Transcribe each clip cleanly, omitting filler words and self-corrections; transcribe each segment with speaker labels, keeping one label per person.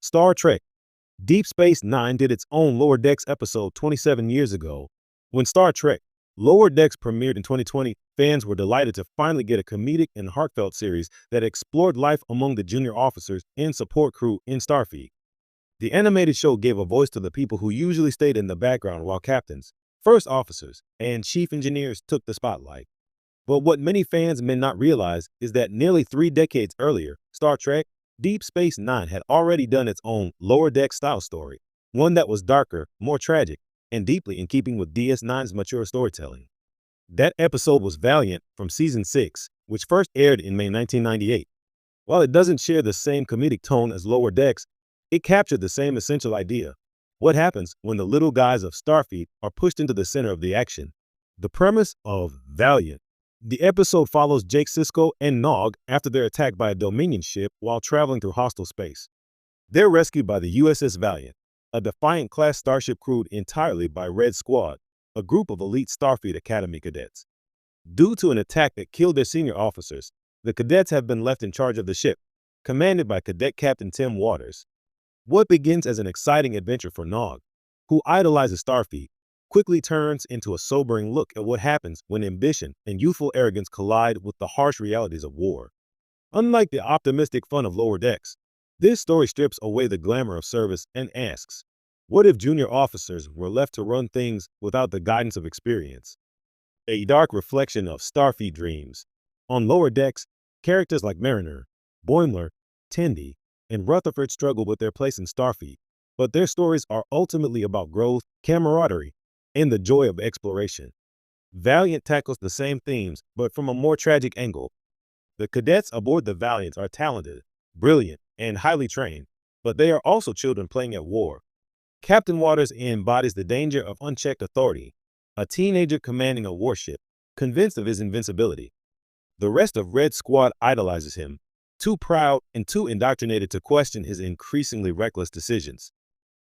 Speaker 1: Star Trek Deep Space Nine did its own Lower Decks episode 27 years ago. When Star Trek Lower Decks premiered in 2020, fans were delighted to finally get a comedic and heartfelt series that explored life among the junior officers and support crew in Starfleet. The animated show gave a voice to the people who usually stayed in the background while captains, first officers, and chief engineers took the spotlight. But what many fans may not realize is that nearly 3 decades earlier, Star Trek Deep Space Nine had already done its own Lower Deck style story, one that was darker, more tragic, and deeply in keeping with DS9's mature storytelling. That episode was Valiant from Season 6, which first aired in May 1998. While it doesn't share the same comedic tone as Lower Decks, it captured the same essential idea. What happens when the little guys of Starfleet are pushed into the center of the action? The premise of Valiant. The episode follows Jake Sisko and Nog after they're attacked by a Dominion ship while traveling through hostile space. They're rescued by the USS Valiant, a Defiant-class starship crewed entirely by Red Squad, a group of elite Starfleet Academy cadets. Due to an attack that killed their senior officers, the cadets have been left in charge of the ship, commanded by Cadet Captain Tim Waters. What begins as an exciting adventure for Nog, who idolizes Starfleet, quickly turns into a sobering look at what happens when ambition and youthful arrogance collide with the harsh realities of war. Unlike the optimistic fun of Lower Decks, this story strips away the glamour of service and asks, what if junior officers were left to run things without the guidance of experience? A dark reflection of Starfleet dreams. On Lower Decks, characters like Mariner, Boimler, Tendi, and Rutherford struggle with their place in Starfleet, but their stories are ultimately about growth, camaraderie, and the joy of exploration. Valiant tackles the same themes, but from a more tragic angle. The cadets aboard the Valiant are talented, brilliant, and highly trained, but they are also children playing at war. Captain Waters embodies the danger of unchecked authority, a teenager commanding a warship, convinced of his invincibility. The rest of Red Squad idolizes him, too proud and too indoctrinated to question his increasingly reckless decisions.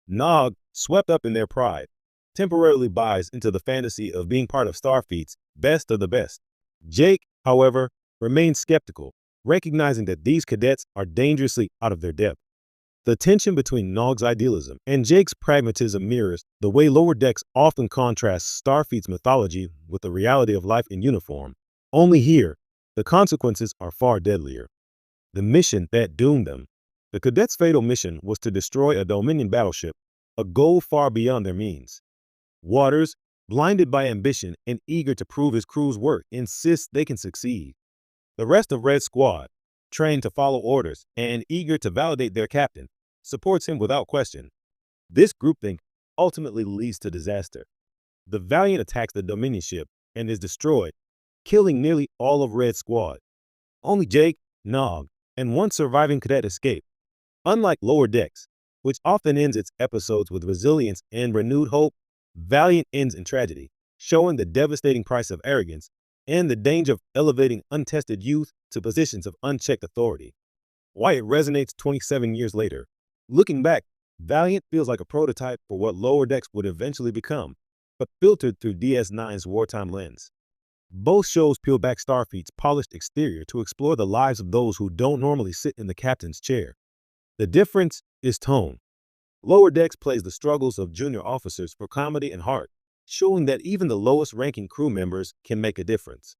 Speaker 1: Nog, swept up in their pride, temporarily buys into the fantasy of being part of Starfleet's best of the best. Jake, however, remains skeptical, recognizing that these cadets are dangerously out of their depth. The tension between Nog's idealism and Jake's pragmatism mirrors the way Lower Decks often contrasts Starfleet's mythology with the reality of life in uniform. Only here, the consequences are far deadlier. The mission that doomed them. The cadets' fatal mission was to destroy a Dominion battleship, a goal far beyond their means. Waters, blinded by ambition and eager to prove his crew's worth, insists they can succeed. The rest of Red Squad, trained to follow orders and eager to validate their captain, supports him without question. This groupthink ultimately leads to disaster. The Valiant attacks the Dominion ship and is destroyed, killing nearly all of Red Squad. Only Jake, Nog, and one surviving cadet escape. Unlike Lower Decks, which often ends its episodes with resilience and renewed hope, Valiant ends in tragedy, showing the devastating price of arrogance and the danger of elevating untested youth to positions of unchecked authority. Why it resonates 27 years later. Looking back, Valiant feels like a prototype for what Lower Decks would eventually become, but filtered through DS9's wartime lens. Both shows peel back Starfleet's polished exterior to explore the lives of those who don't normally sit in the captain's chair. The difference is tone. Lower Decks plays the struggles of junior officers for comedy and heart, showing that even the lowest-ranking crew members can make a difference.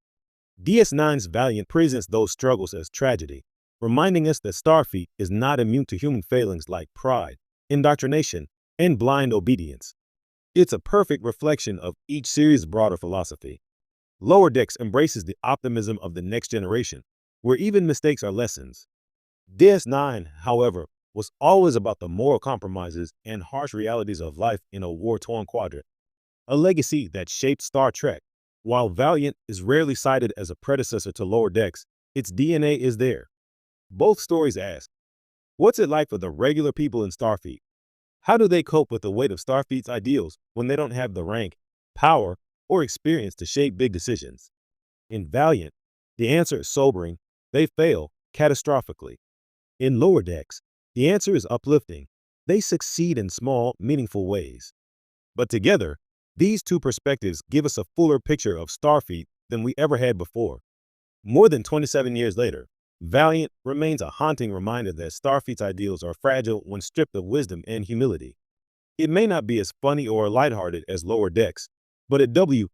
Speaker 1: DS9's Valiant presents those struggles as tragedy, reminding us that Starfleet is not immune to human failings like pride, indoctrination, and blind obedience. It's a perfect reflection of each series' broader philosophy. Lower Decks embraces the optimism of the next generation, where even mistakes are lessons. DS9, however, was always about the moral compromises and harsh realities of life in a war-torn quadrant, a legacy that shaped Star Trek. While Valiant is rarely cited as a predecessor to Lower Decks, its DNA is there. Both stories ask, what's it like for the regular people in Starfleet? How do they cope with the weight of Starfleet's ideals when they don't have the rank, power, or experience to shape big decisions? In Valiant, the answer is sobering. They fail catastrophically. In Lower Decks, the answer is uplifting. They succeed in small, meaningful ways. But together, these two perspectives give us a fuller picture of Starfleet than we ever had before. More than 27 years later, Valiant remains a haunting reminder that Starfleet's ideals are fragile when stripped of wisdom and humility. It may not be as funny or lighthearted as Lower Decks, but at W,